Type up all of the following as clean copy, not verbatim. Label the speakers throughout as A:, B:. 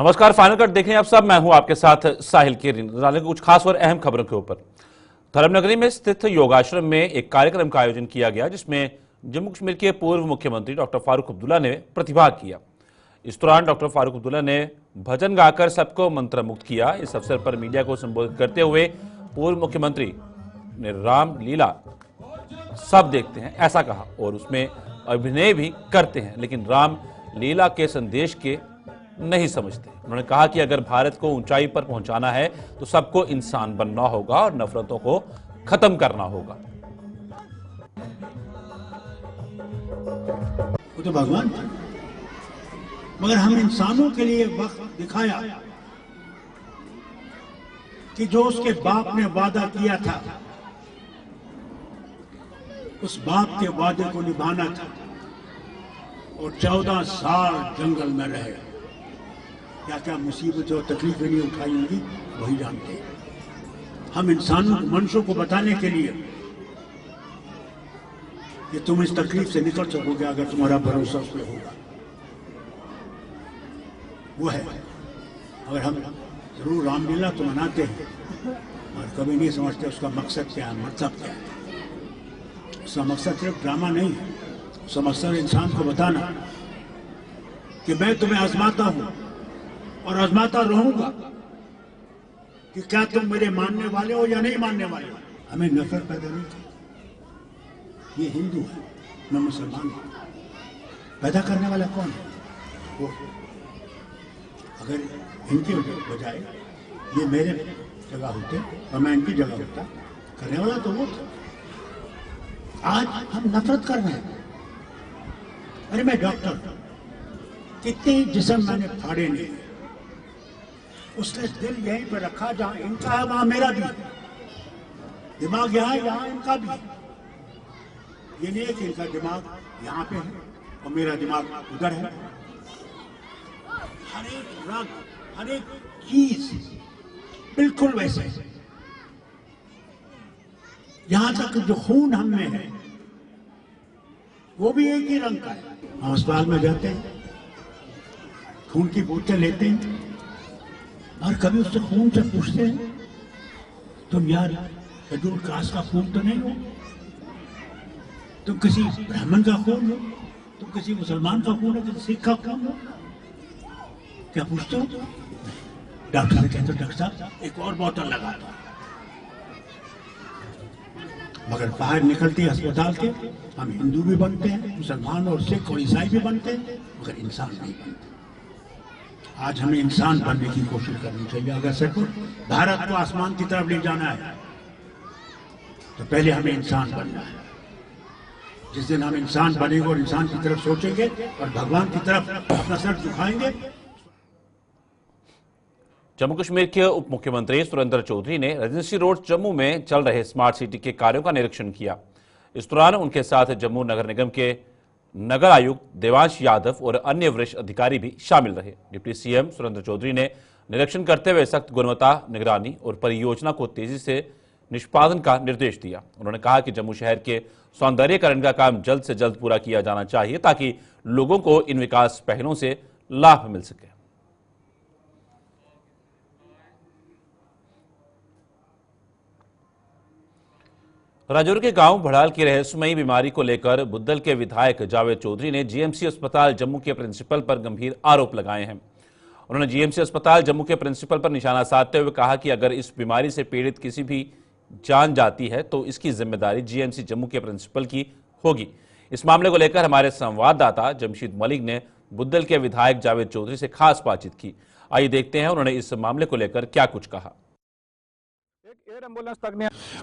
A: नमस्कार, final cut देख रहे हैं आप सब। मैं हूं आपके साथ साहिल किरीन। कुछ खास और अहम खबरों के ऊपर। धर्मनगरी में स्थित योगाश्रम में एक कार्यक्रम का आयोजन किया गया, जिसमें जम्मू कश्मीर के पूर्व मुख्यमंत्री डॉक्टर फारूक अब्दुल्ला ने प्रतिभाग किया। इस दौरान डॉक्टर फारूक अब्दुल्ला ने भजन गाकर सबको मंत्रमुग्ध किया। इस अवसर पर मीडिया को संबोधित करते हुए पूर्व मुख्यमंत्री ने रामलीला सब देखते हैं ऐसा कहा और उसमें अभिनय भी करते हैं, लेकिन रामलीला के संदेश के नहीं समझते। उन्होंने कहा कि अगर भारत को ऊंचाई पर पहुंचाना है तो सबको इंसान बनना होगा और नफरतों को खत्म करना होगा।
B: वो तो भगवान था, मगर हम इंसानों के लिए वक्त दिखाया कि जो उसके बाप ने वादा किया था, उस बाप के वादे को निभाना था। और 14 साल जंगल में रहे, क्या क्या मुसीबतें और तकलीफें नहीं उठाई होंगी वही जानते हैं। हम इंसानों मनुष्यों को बताने के लिए कि तुम इस तकलीफ से निकल सकोगे अगर तुम्हारा भरोसा उस पर होगा, वो है। अगर हम जरूर रामलीला तो मनाते हैं और कभी नहीं समझते उसका मकसद क्या है, मतलब क्या है। उसका मकसद सिर्फ ड्रामा नहीं है, उसका मकसद इंसान को बताना कि मैं तुम्हें आजमाता हूं और आजमाता रहूंगा कि क्या तुम मेरे मानने वाले हो या नहीं मानने वाले हो। हमें नफरत पैदा नहीं की। ये हिंदू है, मैं मुसलमान हूं। पैदा करने वाला कौन है? वो। अगर इनके बजाय ये मेरे जगह होते और मैं इनकी जगह होता, करने वाला तो वो था। आज हम नफरत कर रहे हैं। अरे मैं डॉक्टर, कितने जिस्म मैंने फाड़े नहीं, उसने दिल यहीं पर रखा जहां इनका है वहां मेरा भी, दिमाग यहाँ इनका भी। ये नहीं है कि इनका दिमाग यहाँ पे है और मेरा दिमाग उधर है। हर एक रंग, हर एक चीज बिल्कुल वैसे। यहां तक जो खून हम में है वो भी एक ही रंग का है। हम अस्पताल में जाते हैं, खून की बोतल लेते हैं और कभी उससे खून से पूछते हैं तुम यार शेड्यूल कास्ट का खून तो नहीं हो, तुम किसी ब्राह्मण का खून हो, तुम किसी मुसलमान का खून हो, किसी सिख का खून हो, क्या पूछते हो? डॉक्टर से कहते हो डॉक्टर साहब एक और बोतल लगा दो। मगर बाहर निकलते हैं अस्पताल के, हम हिंदू भी बनते हैं, मुसलमान और सिख और ईसाई भी बनते हैं, मगर इंसान नहीं बनते। आज हमें इंसान बनने की कोशिश करनी चाहिए। अगर सच भारत को आसमान की तरफ ले जाना है तो पहले हमें इंसान बनना है। जिस दिन हम इंसान बनेंगे और इंसान की तरफ सोचेंगे और भगवान की तरफ अपना सर झुकाएंगे।
A: जम्मू कश्मीर के उप मुख्यमंत्री सुरेंद्र चौधरी ने रेजिडेंसी रोड जम्मू में चल रहे स्मार्ट सिटी के कार्यों का निरीक्षण किया। इस दौरान उनके साथ जम्मू नगर निगम के नगर आयुक्त देवांश यादव और अन्य वरिष्ठ अधिकारी भी शामिल रहे। डिप्टी सीएम सुरेंद्र चौधरी ने निरीक्षण करते हुए सख्त गुणवत्ता निगरानी और परियोजना को तेजी से निष्पादन का निर्देश दिया। उन्होंने कहा कि जम्मू शहर के सौंदर्यीकरण का काम जल्द से जल्द पूरा किया जाना चाहिए ताकि लोगों को इन विकास पहलों से लाभ मिल सके। राजौरी के गांव भड़ाल की रहस्यमयी बीमारी को लेकर बुद्धल के विधायक जावेद चौधरी ने जीएमसी अस्पताल जम्मू के प्रिंसिपल पर गंभीर आरोप लगाए हैं। उन्होंने जीएमसी अस्पताल जम्मू के प्रिंसिपल पर निशाना साधते हुए कहा कि अगर इस बीमारी से पीड़ित किसी भी जान जाती है तो इसकी जिम्मेदारी जीएमसी जम्मू के प्रिंसिपल की होगी। इस मामले को लेकर हमारे संवाददाता जमशीद मलिक ने बुद्धल के विधायक जावेद चौधरी से खास बातचीत की। आइए देखते हैं उन्होंने इस मामले को लेकर क्या कुछ कहा।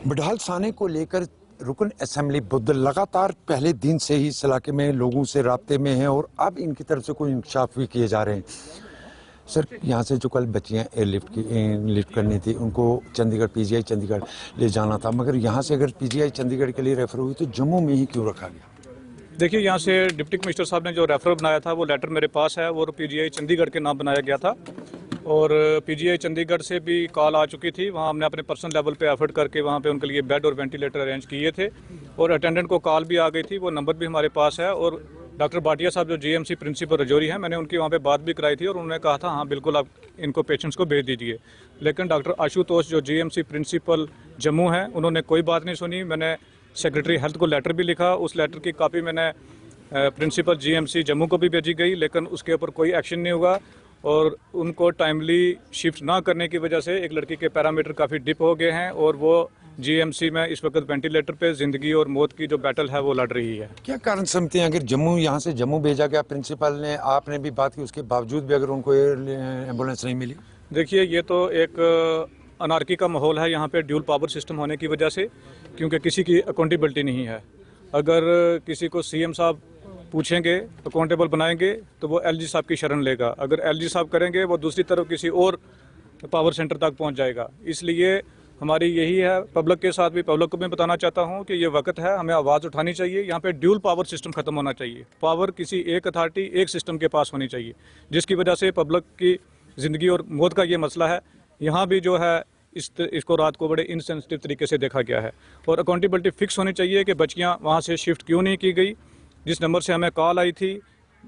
C: बडहाल थाने को लेकर रुकन असेंबली बुद्धल लगातार पहले दिन से ही इस इलाके में लोगों से राब्ते में हैं और अब इनकी तरफ से कोई इंकशाफ भी किए जा रहे हैं। सर, यहाँ से जो कल बच्चियाँ लिफ्ट करनी थी, उनको चंडीगढ़ पीजीआई चंडीगढ़ ले जाना था, मगर यहाँ से अगर पीजीआई चंडीगढ़ के लिए रेफर हुई तो जम्मू में ही क्यों रखा गया?
D: देखिए, यहाँ से डिप्टी कमिश्नर साहब ने जो रेफरल बनाया था वो लेटर मेरे पास है, वो पीजीआई चंडीगढ़ के नाम बनाया गया था और पीजीआई चंडीगढ़ से भी कॉल आ चुकी थी। वहाँ हमने अपने पर्सनल लेवल पे एफर्ट करके वहाँ पे उनके लिए बेड और वेंटिलेटर अरेंज किए थे और अटेंडेंट को कॉल भी आ गई थी, वो नंबर भी हमारे पास है और डॉक्टर भाटिया साहब जो जीएमसी प्रिंसिपल रजौरी हैं, मैंने उनकी वहाँ पे बात भी कराई थी और उन्होंने कहा था हाँ बिल्कुल आप इनको पेशेंट्स को भेज दीजिए। लेकिन डॉक्टर आशुतोष जो जीएमसी प्रिंसिपल जम्मू हैं, उन्होंने कोई बात नहीं सुनी। मैंने सेक्रेटरी हेल्थ को लेटर भी लिखा, उस लेटर की कॉपी मैंने प्रिंसिपल जीएमसी जम्मू को भी भेजी गई, लेकिन उसके ऊपर कोई एक्शन नहीं हुआ। और उनको टाइमली शिफ्ट ना करने की वजह से एक लड़की के पैरामीटर काफ़ी डिप हो गए हैं और वो जीएमसी में इस वक्त वेंटिलेटर पे ज़िंदगी और मौत की जो बैटल है वो लड़ रही है।
C: क्या कारण समझते हैं, अगर जम्मू यहाँ से जम्मू भेजा गया प्रिंसिपल ने, आपने भी बात की, उसके बावजूद भी अगर उनको एम्बुलेंस नहीं मिली?
D: देखिए, ये तो एक अनार्की का माहौल है यहाँ पे ड्यूल पावर सिस्टम होने की वजह से, क्योंकि किसी की अकाउंटेबिलिटी नहीं है। अगर किसी को सीएम साहब पूछेंगे, अकाउंटेबल बनाएंगे, तो वो एलजी साहब की शरण लेगा। अगर एलजी साहब करेंगे, वो दूसरी तरफ किसी और पावर सेंटर तक पहुँच जाएगा। इसलिए हमारी यही है, पब्लिक के साथ भी, पब्लिक को भी बताना चाहता हूँ कि ये वक्त है, हमें आवाज़ उठानी चाहिए। यहाँ पे ड्यूल पावर सिस्टम खत्म होना चाहिए। पावर किसी एक अथॉरिटी, एक सिस्टम के पास होनी चाहिए, जिसकी वजह से पब्लिक की ज़िंदगी और मौत का ये मसला है। यहाँ भी जो है इसको रात को बड़े इनसेंसिटिव तरीके से देखा गया है और अकाउंटेबिलिटी फिक्स होनी चाहिए कि बच्चियाँ वहाँ से शिफ्ट क्यों नहीं की गई। जिस नंबर से हमें कॉल आई थी,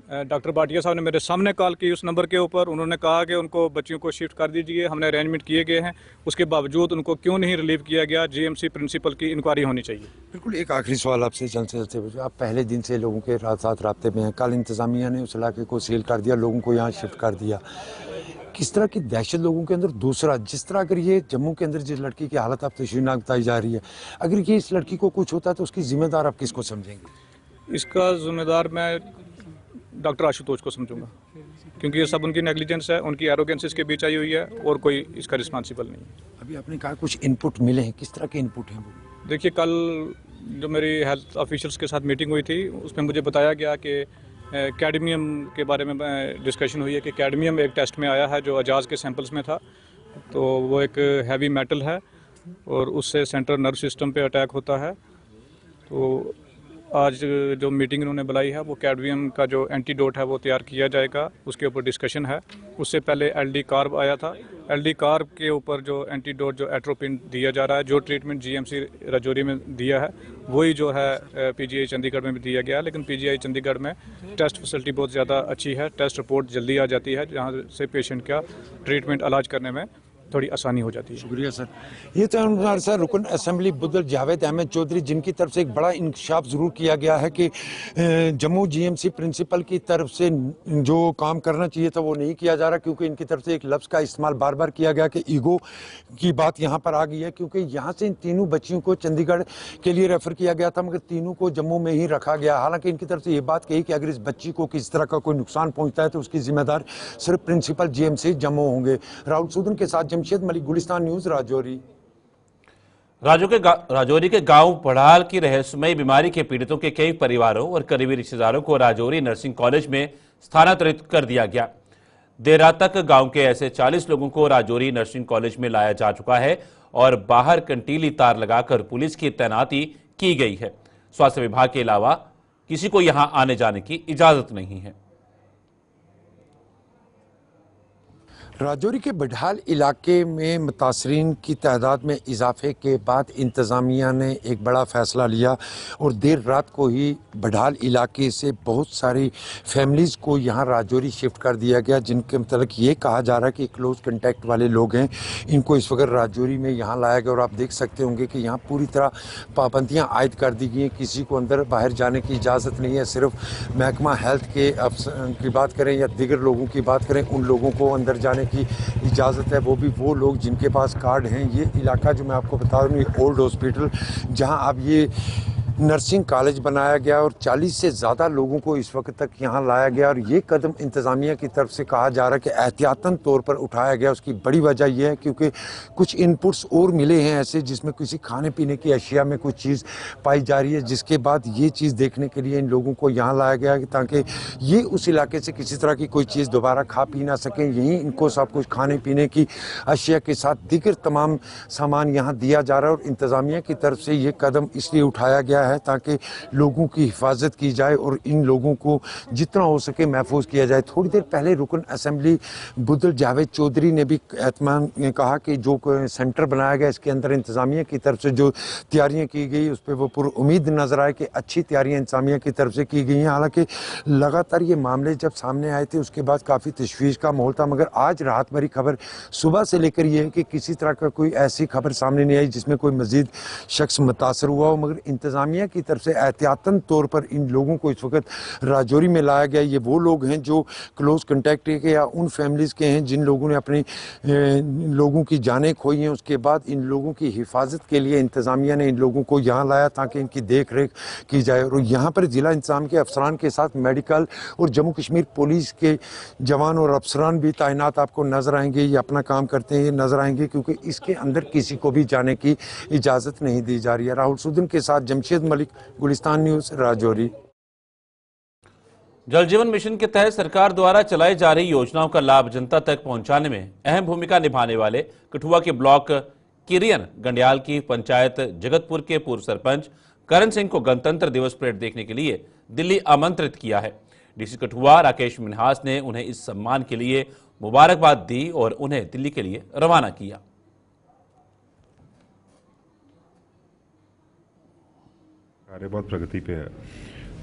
D: डॉक्टर भाटिया साहब ने मेरे सामने कॉल की उस नंबर के ऊपर, उन्होंने कहा कि उनको बच्चियों को शिफ्ट कर दीजिए, हमने अरेंजमेंट किए गए हैं। उसके बावजूद उनको क्यों नहीं रिलीव किया गया? जीएमसी प्रिंसिपल की इंक्वायरी होनी चाहिए।
C: बिल्कुल, एक आखिरी सवाल आपसे जल्द से जल्द। आप पहले दिन से लोगों के साथ राब्ते में हैं, कल इंतजामिया ने उस इलाके को सील कर दिया, लोगों को यहाँ शिफ्ट कर दिया। किस तरह की दहशत लोगों के अंदर? दूसरा, जिस तरह अगर ये जम्मू के अंदर जिस लड़की की हालत आप तशवीरनाक बताई जा रही है, अगर ये इस लड़की को कुछ होता है तो उसकी जिम्मेदार आप किसको समझेंगे?
D: इसका जिम्मेदार मैं डॉक्टर आशुतोष को समझूंगा, क्योंकि ये सब उनकी नेग्लिजेंस है, उनकी एरोगेंस के बीच आई हुई है और कोई इसका रिस्पॉन्सिबल नहीं है।
C: अभी आपने कहा कुछ इनपुट मिले हैं, किस तरह के इनपुट हैं वो?
D: देखिए, कल जो मेरी हेल्थ ऑफिशियल्स के साथ मीटिंग हुई थी, उसमें मुझे बताया गया कि कैडमियम के बारे में डिस्कशन हुई है कि कैडमियम एक टेस्ट में आया है जो अजाज के सैंपल्स में था, तो वो एक हैवी मेटल है और उससे सेंट्रल नर्व सिस्टम पे अटैक होता है। तो आज जो मीटिंग इन्होंने बुलाई है, वो कैडमियम का जो एंटीडोट है वो तैयार किया जाएगा, उसके ऊपर डिस्कशन है। उससे पहले एलडी कार्ब आया था, एलडी कार्ब के ऊपर जो एंटीडोट जो एट्रोपिन दिया जा रहा है, जो ट्रीटमेंट जीएमसी रजौरी में दिया है, वही जो है पीजीआई चंडीगढ़ में भी दिया गया। लेकिन पीजीआई चंडीगढ़ में टेस्ट फैसिलिटी बहुत ज़्यादा अच्छी है, टेस्ट रिपोर्ट जल्दी आ जाती है, जहाँ से पेशेंट का ट्रीटमेंट इलाज करने में थोड़ी आसानी हो जाती है।
C: शुक्रिया सर। ये तो हमारे सर रुकन असेंबली बुद्दल जावेद अहमद चौधरी, जिनकी तरफ से एक बड़ा इंकशाफ ज़रूर किया गया है कि जम्मू जीएमसी प्रिंसिपल की तरफ से जो काम करना चाहिए था वो नहीं किया जा रहा, क्योंकि इनकी तरफ से एक लफ्ज़ का इस्तेमाल बार बार किया गया कि ईगो की बात यहाँ पर आ गई है, क्योंकि यहाँ से इन तीनों बच्चियों को चंडीगढ़ के लिए रेफ़र किया गया था, मगर तीनों को जम्मू में ही रखा गया। हालांकि इनकी तरफ से ये बात कही कि अगर इस बच्ची को किसी तरह का कोई नुकसान पहुँचता है तो उसकी जिम्मेदार सिर्फ प्रिंसिपल जीएमसी जम्मू होंगे। राहुल सूदन के साथ जमशेद मलिक, गुलिस्तान न्यूज़, राजौरी।
A: राजौरी के गांव पढ़ाल की रहस्यमयी बीमारी के पीड़ितों के कई परिवारों और करीबी रिश्तेदारों को राजौरी नर्सिंग कॉलेज में स्थानांतरित कर दिया गया। देर रात तक गांव के ऐसे 40 लोगों को राजौरी नर्सिंग कॉलेज में लाया जा चुका है और बाहर कंटीली तार लगाकर पुलिस की तैनाती की गई है। स्वास्थ्य विभाग के अलावा किसी को यहां आने जाने की इजाजत नहीं है।
C: राजौरी के बढ़ाल इलाके में मुतासरीन की तादाद में इजाफे के बाद इंतज़ामिया ने एक बड़ा फ़ैसला लिया और देर रात को ही बढ़ाल इलाके से बहुत सारी फैमिलीज़ को यहाँ राजौरी शिफ्ट कर दिया गया, जिनके मतलब ये कहा जा रहा है कि क्लोज कंटेक्ट वाले लोग हैं, इनको इस वक्त राजौरी में यहाँ लाया गया। और आप देख सकते होंगे कि यहाँ पूरी तरह पाबंदियाँ आयद कर दी गई हैं, किसी को अंदर बाहर जाने की इजाज़त नहीं है। सिर्फ महकमा हेल्थ के अफसर की बात करें या दीगर लोगों की बात करें, उन लोगों को अंदर जाने की इजाज़त है, वो भी वो लोग जिनके पास कार्ड हैं। ये इलाका जो मैं आपको बता रहा हूँ, ये ओल्ड हॉस्पिटल जहाँ अब ये नर्सिंग कॉलेज बनाया गया और 40 से ज़्यादा लोगों को इस वक्त तक यहाँ लाया गया। और ये कदम इंतज़ामिया की तरफ से कहा जा रहा है कि एहतियातन तौर पर उठाया गया। उसकी बड़ी वजह यह है क्योंकि कुछ इनपुट्स और मिले हैं ऐसे जिसमें किसी खाने पीने की अशिया में कुछ चीज़ पाई जा रही है, जिसके बाद ये चीज़ देखने के लिए इन लोगों को यहाँ लाया गया ताकि ये उस इलाके से किसी तरह की कोई चीज़ दोबारा खा पी ना सकें। यहीं इनको सब कुछ खाने पीने की अशिया के साथ दीगर तमाम सामान यहाँ दिया जा रहा है। और इंतज़ामिया की तरफ से ये कदम इसलिए उठाया गया है ताकि लोगों की हिफाजत की जाए और इन लोगों को जितना हो सके महफूज किया जाए। थोड़ी देर पहले रुकन असेंबली बुद्दल जावेद चौधरी ने भी एतमान कहा कि जो सेंटर बनाया गया इसके अंदर इंतज़ामिया की तरफ से जो तैयारियां की गई उस पर वो पूरी उम्मीद नजर आए कि अच्छी तैयारियां इंतजामिया की तरफ से की गई हैं। हालांकि लगातार ये मामले जब सामने आए थे उसके बाद काफ़ी तशवीश का माहौल था, मगर आज राहत भरी खबर सुबह से लेकर ये है कि किसी तरह का कोई ऐसी खबर सामने नहीं आई जिसमें कोई मजीद शख्स मुतासर हुआ हो। मगर इंतजामिया की तरफ से एहतियातन तौर पर इन लोगों को इस वक्त राजौरी में लाया गया। ये वो लोग हैं जो क्लोज कंटेक्ट के या उन फैमिलीज़ के हैं जिन लोगों ने अपनी लोगों की जानें खोई हैं। उसके बाद इन लोगों की हिफाजत के लिए इंतज़ामिया ने इन लोगों को यहाँ लाया ताकि इनकी देख रेख की जाए। और यहाँ पर ज़िला इंतज़ाम के अफसरान के साथ मेडिकल और जम्मू कश्मीर पुलिस के जवान और अफसरान भी तैनात आपको नज़र आएंगे। ये अपना काम करते हैं, ये नज़र आएंगे क्योंकि इसके अंदर किसी को भी जाने की इजाज़त नहीं दी जा रही है। राहुल सुदन के साथ जमशेद मलिक, गुलिस्तान न्यूज़, राजौरी।
A: जल जीवन मिशन के तहत सरकार द्वारा चलाई जा रही योजनाओं का लाभ जनता तक पहुंचाने में अहम भूमिका निभाने वाले कठुआ के ब्लॉक किरियन गंडियाल की पंचायत जगतपुर के पूर्व सरपंच करण सिंह को गणतंत्र दिवस परेड देखने के लिए दिल्ली आमंत्रित किया है। डीसी कठुआ राकेश मिन्हास ने उन्हें इस सम्मान के लिए मुबारकबाद दी और उन्हें दिल्ली के लिए रवाना किया।
E: कार्य बहुत प्रगति पे है,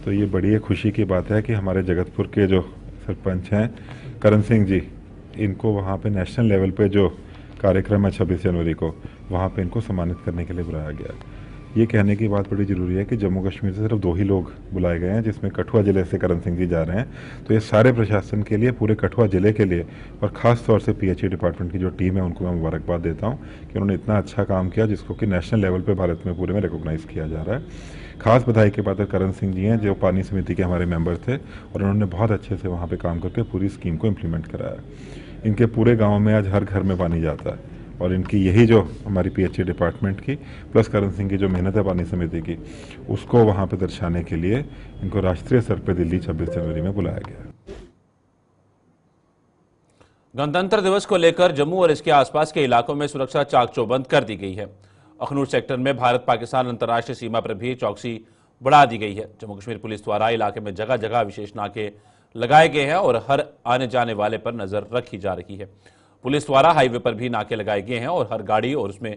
E: तो ये बड़ी खुशी की बात है कि हमारे जगतपुर के जो सरपंच हैं करण सिंह जी, इनको वहाँ पे नेशनल लेवल पे जो कार्यक्रम है 26 जनवरी को, वहाँ पे इनको सम्मानित करने के लिए बुलाया गया। ये कहने की बात बड़ी ज़रूरी है कि जम्मू कश्मीर से सिर्फ 2 ही लोग बुलाए गए हैं, जिसमें कठुआ ज़िले से करण सिंह जी जा रहे हैं। तो ये सारे प्रशासन के लिए, पूरे कठुआ ज़िले के लिए और ख़ास तौर से PHE डिपार्टमेंट की जो टीम है उनको मैं मुबारकबाद देता हूँ कि उन्होंने इतना अच्छा काम किया जिसको कि नेशनल लेवल पर भारत में पूरे में रिकॉग्नाइज़ किया जा रहा है। खास बधाई के पात्र करण सिंह जी हैं जो पानी समिति के हमारे मेंबर थे और उन्होंने बहुत अच्छे से वहाँ पे काम करके पूरी स्कीम को इम्प्लीमेंट कराया। इनके पूरे गांव में आज हर घर में पानी जाता है और इनकी यही जो हमारी PHE डिपार्टमेंट की प्लस करण सिंह की जो मेहनत है पानी समिति की, उसको वहाँ पे दर्शाने के लिए इनको राष्ट्रीय स्तर पर दिल्ली 26 जनवरी में बुलाया गया।
A: गणतंत्र दिवस को लेकर जम्मू और इसके आसपास के इलाकों में सुरक्षा चाक चौबंद कर दी गई है। अखनूर सेक्टर में भारत पाकिस्तान अंतर्राष्ट्रीय सीमा पर भी चौकसी बढ़ा दी गई है। जम्मू कश्मीर पुलिस द्वारा इलाके में जगह जगह विशेष नाके लगाए गए हैं और हर आने जाने वाले पर नजर रखी जा रही है। पुलिस द्वारा हाईवे पर भी नाके लगाए गए हैं और हर गाड़ी और उसमें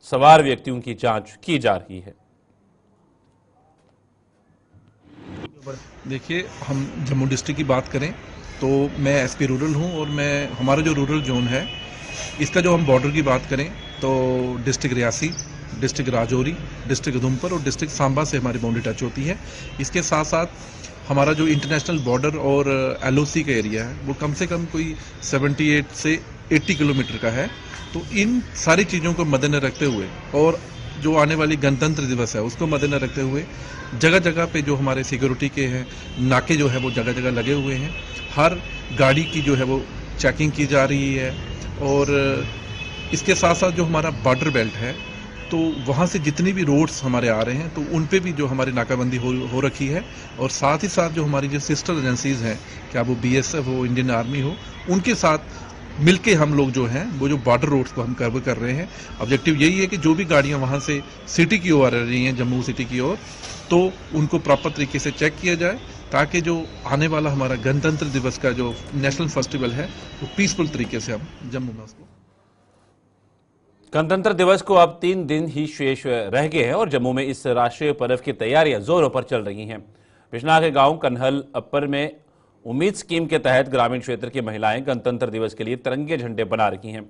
A: सवार व्यक्तियों की जांच की जा रही है।
F: देखिए, हम जम्मू डिस्ट्रिक्ट की बात करें तो मैं SP रूरल हूं और हमारा जो रूरल जोन है इसका जो हम बॉर्डर की बात करें तो district Reasi, district Rajouri, district Udhampur और डिस्ट्रिक्ट सांबा से हमारी बाउंड्री टच होती है। इसके साथ साथ हमारा जो इंटरनेशनल बॉर्डर और LOC का एरिया है वो कम से कम कोई 78 से 80 किलोमीटर का है। तो इन सारी चीज़ों को मद्देनजर रखते हुए और जो आने वाली गणतंत्र दिवस है उसको मद्देनजर रखते हुए जगह जगह पे जो हमारे सिक्योरिटी के हैं नाके जो है वो जगह जगह लगे हुए हैं। हर गाड़ी की जो है वो चेकिंग की जा रही है और इसके साथ साथ जो हमारा बॉर्डर बेल्ट है तो वहाँ से जितनी भी रोड्स हमारे आ रहे हैं तो उन पे भी जो हमारी नाकाबंदी हो रखी है। और साथ ही साथ जो हमारी जो सिस्टर एजेंसीज हैं, क्या वो BSF हो, इंडियन आर्मी हो, उनके साथ मिलके हम लोग जो हैं वो जो बॉर्डर रोड्स को हम कवर कर रहे हैं। ऑब्जेक्टिव यही है कि जो भी गाड़ियाँ वहाँ से सिटी की ओर आ रही हैं, जम्मू सिटी की ओर, तो उनको प्रॉपर तरीके से चेक किया जाए ताकि जो आने वाला हमारा गणतंत्र दिवस का जो नेशनल फेस्टिवल है वो पीसफुल तरीके से हम जम्मू में उसको।
A: गणतंत्र दिवस को अब 3 दिन ही शेष रह गए हैं और जम्मू में इस राष्ट्रीय पर्व की तैयारियां जोरों पर चल रही हैं। बिजनौर के गांव कन्हल अप्पर में उम्मीद स्कीम के तहत ग्रामीण क्षेत्र की महिलाएं गणतंत्र दिवस के लिए तिरंगे झंडे बना रही हैं।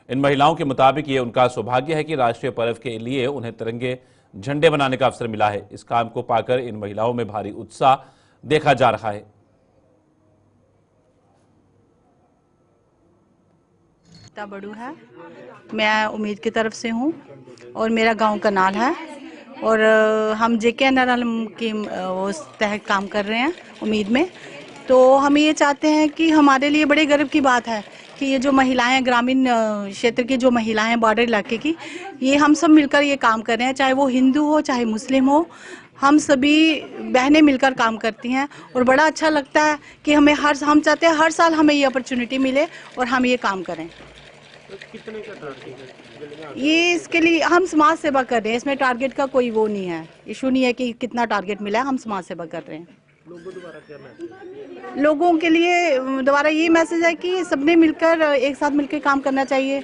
A: इन महिलाओं के मुताबिक ये उनका सौभाग्य है कि राष्ट्रीय पर्व के लिए उन्हें तिरंगे झंडे बनाने का अवसर मिला है। इस काम को पाकर इन महिलाओं में भारी उत्साह देखा जा रहा है।
G: बड़ू है, मैं उम्मीद की तरफ से हूँ और मेरा गांव कनाल है और हम JKNRL के उस तहत काम कर रहे हैं उम्मीद में। तो हम ये चाहते हैं कि हमारे लिए बड़े गर्व की बात है कि ये जो महिलाएं, ग्रामीण क्षेत्र की जो महिलाएं, बॉर्डर इलाके की, ये हम सब मिलकर ये काम कर रहे हैं। चाहे वो हिंदू हो चाहे मुस्लिम हो, हम सभी बहनें मिलकर काम करती हैं और बड़ा अच्छा लगता है कि हम चाहते हैं हर साल हमें ये अपॉर्चुनिटी मिले और हम ये काम करें।
H: कितने का टारगेट है?
G: ये इसके लिए हम समाज सेवा कर रहे हैं, इसमें टारगेट का कोई वो नहीं है, इशू नहीं है कि कितना टारगेट मिला है, हम समाज सेवा कर रहे हैं। लोगों के लिए दोबारा ये मैसेज है कि सबने मिलकर एक साथ मिलकर काम करना चाहिए।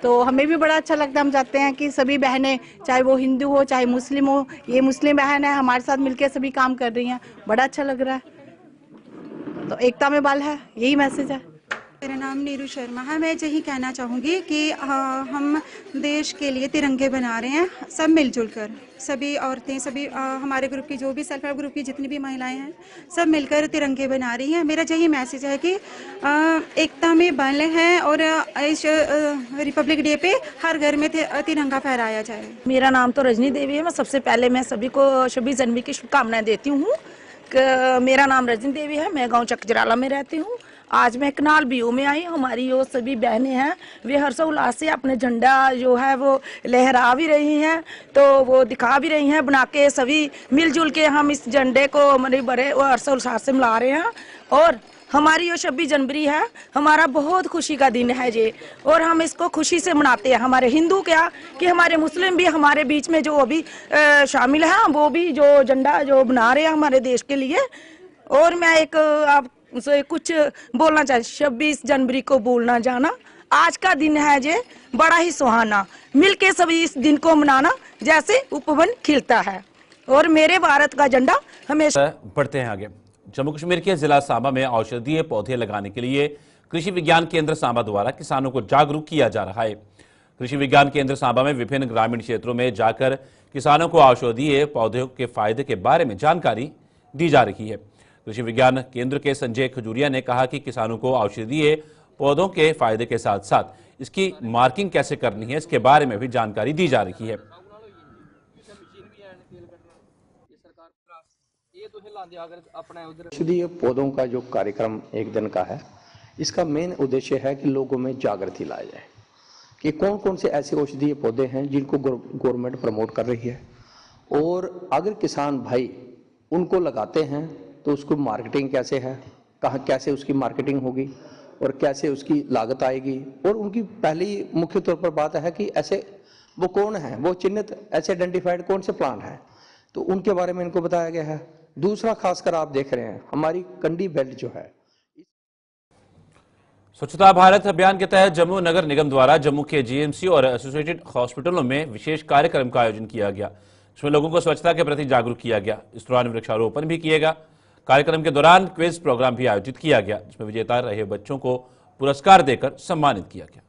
G: तो हमें भी बड़ा अच्छा लगता है, हम चाहते हैं कि सभी बहनें, चाहे वो हिंदू हो चाहे मुस्लिम हो, ये मुस्लिम बहन है हमारे साथ मिलकर सभी काम कर रही हैं, बड़ा अच्छा लग रहा है। तो एकता में बल है, यही मैसेज है।
H: मेरा नाम नीरू शर्मा है। मैं यही कहना चाहूँगी कि हम देश के लिए तिरंगे बना रहे हैं, सब मिलजुल कर, सभी औरतें, सभी हमारे ग्रुप की जो भी सेल्फ हेल्प ग्रुप की जितनी भी महिलाएं हैं, सब मिलकर तिरंगे बना रही हैं। मेरा यही मैसेज है कि एकता में बल है और इस रिपब्लिक डे पे हर घर में तिरंगा फहराया जाए।
I: मेरा नाम तो रजनी देवी है। मैं सबसे पहले मैं सभी को 26 जनवरी की शुभकामनाएं देती हूँ। मेरा नाम रजनी देवी है, मैं गाँव चकजराला में रहती हूँ। आज मैं कनाल बीओ में आई। हमारी जो सभी बहनें हैं वे हर्षोल्लास से अपने झंडा जो है वो लहरा भी रही हैं, तो वो दिखा भी रही हैं बना के। सभी मिलजुल के हम इस झंडे को बड़े हर्षोल्लास से मिला रहे हैं। और हमारी जो 26 जनवरी है हमारा बहुत खुशी का दिन है ये, और हम इसको खुशी से मनाते हैं। हमारे हिंदू क्या कि हमारे मुस्लिम भी हमारे बीच में जो अभी शामिल हैं, वो भी जो झंडा जो बना रहे हैं हमारे देश के लिए। और मैं एक आप उसे कुछ बोलना चाहिए, 26 जनवरी को भूलना जाना, आज का दिन है ये बड़ा ही सुहाना, मिलके सभी इस दिन को मनाना जैसे उपवन खिलता है। और मेरे भारत का झंडा हमेशा।
A: बढ़ते हैं आगे। जम्मू कश्मीर के जिला सांबा में औषधीय पौधे लगाने के लिए कृषि विज्ञान केंद्र सांबा द्वारा किसानों को जागरूक किया जा रहा है। कृषि विज्ञान केंद्र सांबा में विभिन्न ग्रामीण क्षेत्रों में जाकर किसानों को औषधीय पौधों के फायदे के बारे में जानकारी दी जा रही है। कृषि विज्ञान केंद्र के संजय खजूरिया ने कहा कि किसानों को औषधीय पौधों के फायदे के साथ साथ इसकी मार्किंग कैसे करनी है, इसके बारे में भी जानकारी दी जा रही है।
J: औषधीय पौधों का जो कार्यक्रम एक दिन का है, इसका मेन उद्देश्य है कि लोगों में जागृति लाया जाए कि कौन कौन से ऐसे औषधीय पौधे हैं जिनको गवर्नमेंट प्रमोट कर रही है, और अगर किसान भाई उनको लगाते हैं तो उसको मार्केटिंग कैसे है, कहाँ कैसे उसकी मार्केटिंग होगी और कैसे उसकी लागत आएगी। और उनकी पहली मुख्य तौर पर बात है कि ऐसे वो कौन है, वो चिन्हित ऐसे आइडेंटिफाइड कौन से प्लांट हैं, तो उनके बारे में इनको बताया गया है। दूसरा खासकर आप देख रहे हैं हमारी कंडी बेल्ट जो है।
A: स्वच्छता भारत अभियान के तहत जम्मू नगर निगम द्वारा जम्मू के जीएमसी और एसोसिएटेड हॉस्पिटलों में विशेष कार्यक्रम का आयोजन किया गया, इसमें लोगों को स्वच्छता के प्रति जागरूक किया गया। इस दौरान वृक्षारोपण भी किया गया। कार्यक्रम के दौरान क्विज प्रोग्राम भी आयोजित किया गया, जिसमें विजेता रहे बच्चों को पुरस्कार देकर सम्मानित किया गया।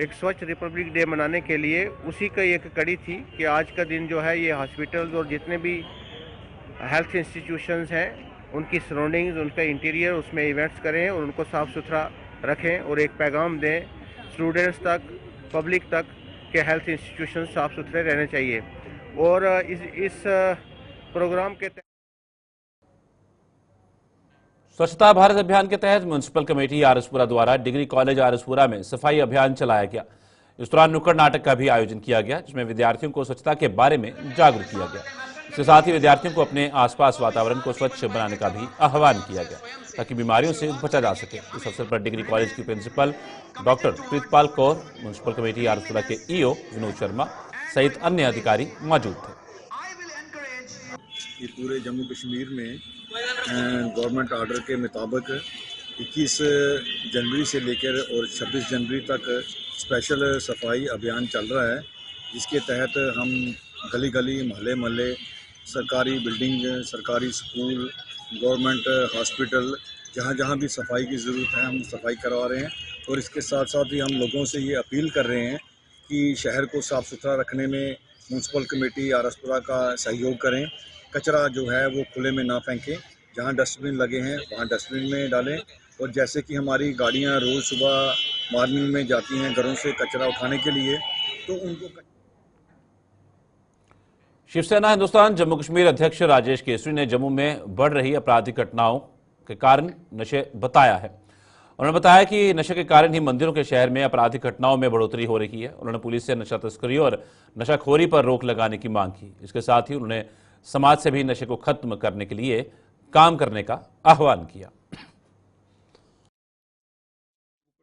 K: एक स्वच्छ रिपब्लिक डे मनाने के लिए उसी का एक कड़ी थी कि आज का दिन जो है ये हॉस्पिटल्स और जितने भी हेल्थ इंस्टीट्यूशंस हैं उनकी सराउंडिंग्स, उनका इंटीरियर, उसमें इवेंट्स करें और उनको साफ़ सुथरा रखें और एक पैगाम दें स्टूडेंट्स तक, पब्लिक तक के हेल्थ इंस्टीट्यूशन साफ़ सुथरे रहने चाहिए। और इस प्रोग्राम के तहत
A: स्वच्छता भारत अभियान के तहत म्युनिसिपल कमेटी आरसपुरा द्वारा डिग्री कॉलेज आरसपुरा में सफाई अभियान चलाया गया। इस दौरान नुक्कड़ नाटक का भी आयोजन किया गया, जिसमें विद्यार्थियों को स्वच्छता के बारे में जागरूक किया गया। इसके साथ ही विद्यार्थियों को अपने आसपास वातावरण को स्वच्छ बनाने का भी आह्वान किया गया, ताकि बीमारियों से बचा जा सके। इस अवसर पर डिग्री कॉलेज की principal doctor Pritpal Kaur, municipal committee Araspura के ईओ विनोद शर्मा सहित अन्य अधिकारी मौजूद थे।
L: ये पूरे जम्मू कश्मीर में गवर्नमेंट ऑर्डर के मुताबिक 21 जनवरी से लेकर और 26 जनवरी तक स्पेशल सफाई अभियान चल रहा है, जिसके तहत हम गली गली, मोहल्ले मोहल्ले, सरकारी बिल्डिंग, सरकारी स्कूल, गवर्नमेंट हॉस्पिटल, जहाँ जहाँ भी सफाई की ज़रूरत है हम सफाई करवा रहे हैं। और इसके साथ साथ ही हम लोगों से ये अपील कर रहे हैं कि शहर को साफ़ सुथरा रखने में म्युनिसिपल कमेटी आरसपुरा का सहयोग करें। कचरा जो है वो खुले में ना फेंकें, जहाँ डस्टबिन लगे हैं वहाँ डस्टबिन में डालें। और जैसे कि हमारी गाड़ियाँ रोज़ सुबह मॉर्निंग में जाती हैं घरों से कचरा उठाने के लिए, तो उनको
A: शिवसेना हिंदुस्तान जम्मू कश्मीर अध्यक्ष राजेश केसरी ने जम्मू में बढ़ रही आपराधिक घटनाओं के कारण नशे बताया है। उन्होंने बताया कि नशे के कारण ही मंदिरों के शहर में आपराधिक घटनाओं में बढ़ोतरी हो रही है। उन्होंने पुलिस से नशा तस्करी और नशाखोरी पर रोक लगाने की मांग की। इसके साथ ही उन्होंने समाज से भी नशे को खत्म करने के लिए काम करने का आह्वान किया।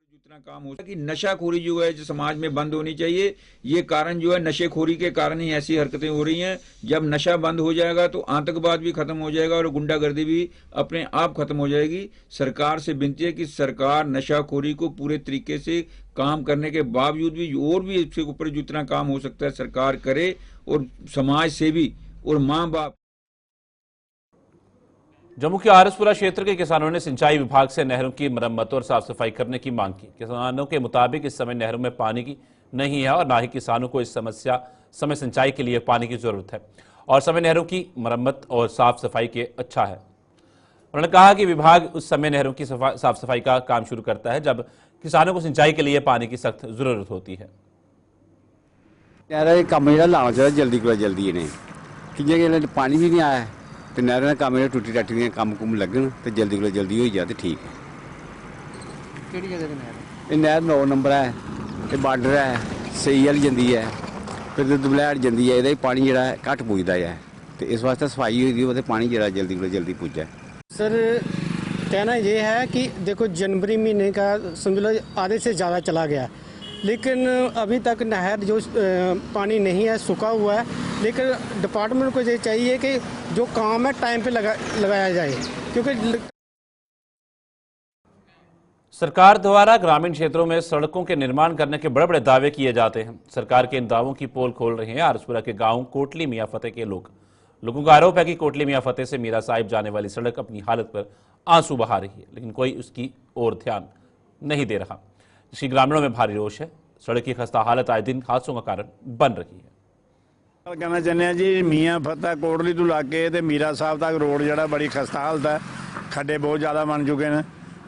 M: जितना काम हो कि नशाखोरी जो है जो समाज में बंद होनी चाहिए। ये कारण जो है नशेखोरी के कारण ही ऐसी हरकतें हो रही हैं। जब नशा बंद हो जाएगा तो आतंकवाद भी खत्म हो जाएगा और गुंडागर्दी भी अपने आप खत्म हो जाएगी। सरकार से विनती है कि सरकार नशाखोरी को पूरे तरीके से काम करने के बावजूद भी और भी इसके ऊपर जितना काम हो सकता है सरकार करे, और समाज सेवी और माँ बाप।
A: जम्मू के आरएसपुरा क्षेत्र के किसानों ने सिंचाई विभाग से नहरों की मरम्मत और साफ सफाई करने की मांग की। किसानों के मुताबिक इस समय नहरों में पानी की नहीं है और ना ही किसानों को इस समय सिंचाई के लिए पानी की जरूरत है, और समय नहरों की मरम्मत और साफ सफाई के अच्छा है। उन्होंने कहा कि विभाग उस समय नहरों की साफ सफाई का काम शुरू करता है जब किसानों को सिंचाई के लिए पानी की सख्त जरूरत होती है।
N: काम लाना चाहिए जल्दी को जल्दी इन्हें कि पानी भी नहीं आया है तो नहर काम टूटी टाटी काम कुम लगन तो जल्दी को जल्दी हो जाए तो ठीक है।
O: ਕਿਹੜੀ ਜਗ੍ਹਾ ਤੇ ਨਹਿਰ
N: ये नहर 9 नंबर है, ये बार्डर है, सही वाली जाती है, फिर दुबलैट जाती है, ये पानी जो घट पुजता है तो इस वास्ते सफाई हुई तो पानी जो जल्दी को जल्दी पुजे।
O: सर कहना ये है कि देखो जनवरी महीने का समझ लो आधे से ज़्यादा चला गया, लेकिन अभी तक नहर जो पानी नहीं है, सूखा हुआ है। लेकिन डिपार्टमेंट को ये चाहिए कि जो काम है टाइम पे लगाया जाए, क्योंकि
A: सरकार द्वारा ग्रामीण क्षेत्रों में सड़कों के निर्माण करने के बड़े बड़े दावे किए जाते हैं। सरकार के इन दावों की पोल खोल रहे हैं आरएसपुरा के गांव कोटली मियां फतेह के लोगों का आरोप है कि कोटली मियां फतेह से मीरा साहिब जाने वाली सड़क अपनी हालत पर आंसू बहा रही है, लेकिन कोई उसकी ओर ध्यान नहीं दे रहा, जिसकी ग्रामीणों में भारी रोष है। सड़क की खस्ता हालत आए दिन हादसों का कारण बन रही है।
P: कहना चाहते हैं जी मियाँ फतेह कोटली तो लाके ते मीरा साहब तक रोड जरा बड़ी खस्ता हालत है, खड्डे बहुत ज़्यादा बन चुके हैं।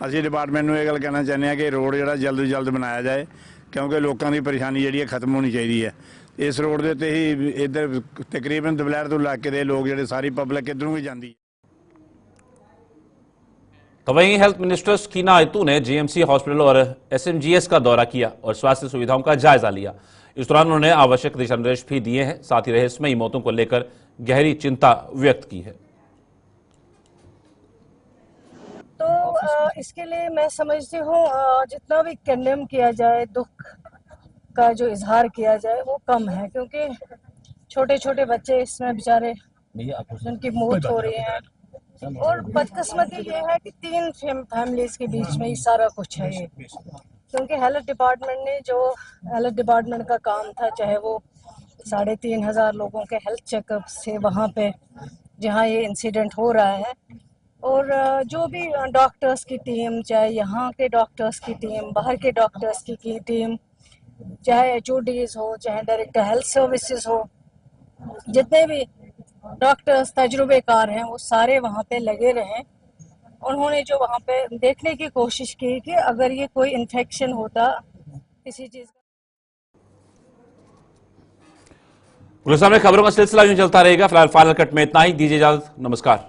P: ਅਸੀਂ डिपार्टमेंट ਨੂੰ ਇਹ ਗੱਲ ਕਹਿਣਾ ਚਾਹੁੰਦੇ ਹਾਂ ਕਿ ਰੋਡ ਜਿਹੜਾ ਜਲਦ ਤੋਂ ਜਲਦ ਬਣਾਇਆ ਜਾਏ, ਕਿਉਂਕਿ ਲੋਕਾਂ ਦੀ ਪਰੇਸ਼ਾਨੀ ਜਿਹੜੀ ਹੈ ਖਤਮ ਹੋਣੀ ਚਾਹੀਦੀ ਹੈ। ਇਸ ਰੋਡ ਦੇ ਉੱਤੇ ਹੀ ਇੱਧਰ ਤਕਰੀਬਨ ਦਬਲੈਰ ਤੋਂ ਇਲਾਕੇ ਦੇ ਲੋਕ ਜਿਹੜੇ ਸਾਰੀ ਪਬਲਿਕ ਇੱਧਰੋਂ ਵੀ ਜਾਂਦੀ ਹੈ।
A: तो वहीं हेल्थ मिनिस्टर स्कीना आयतू ने जीएमसी हॉस्पिटल और एसएमजीएस का दौरा किया और स्वास्थ्य सुविधाओं का जायजा लिया। इस दौरान उन्होंने आवश्यक दिशा निर्देश भी दिए हैं, साथ ही रहस्यमयी मौतों को लेकर गहरी चिंता व्यक्त की है।
Q: तो इसके लिए मैं समझती हूँ जितना भी कंडेम किया जाए, दुख का जो इजहार किया जाए वो कम है, क्योंकि छोटे छोटे बच्चे इसमें बेचारे जिनकी मौत हो रही है, और बदकिस्मती ये है कि 3 फैमिलीज के बीच में ही सारा कुछ है ये, क्योंकि हेल्थ डिपार्टमेंट ने जो हेल्थ डिपार्टमेंट का काम था, चाहे वो 3,500 लोगों के हेल्थ चेकअप से वहाँ पे जहाँ ये इंसिडेंट हो रहा है, और जो भी डॉक्टर्स की टीम, चाहे यहाँ के डॉक्टर्स की टीम, बाहर के डॉक्टर्स की टीम, चाहे HODs हो, चाहे डायरेक्टर हेल्थ सर्विसेज हो, जितने भी डॉक्टर्स तजुर्बेकार हैं वो सारे वहाँ पे लगे रहें। उन्होंने जो वहाँ पे देखने की कोशिश की कि अगर ये कोई इन्फेक्शन होता किसी चीज़ का।
A: पुलिस सामने खबरों का सिलसिला यूं चलता रहेगा। फिलहाल फाइनल कट में इतना ही, दीजिए इजाजत, नमस्कार।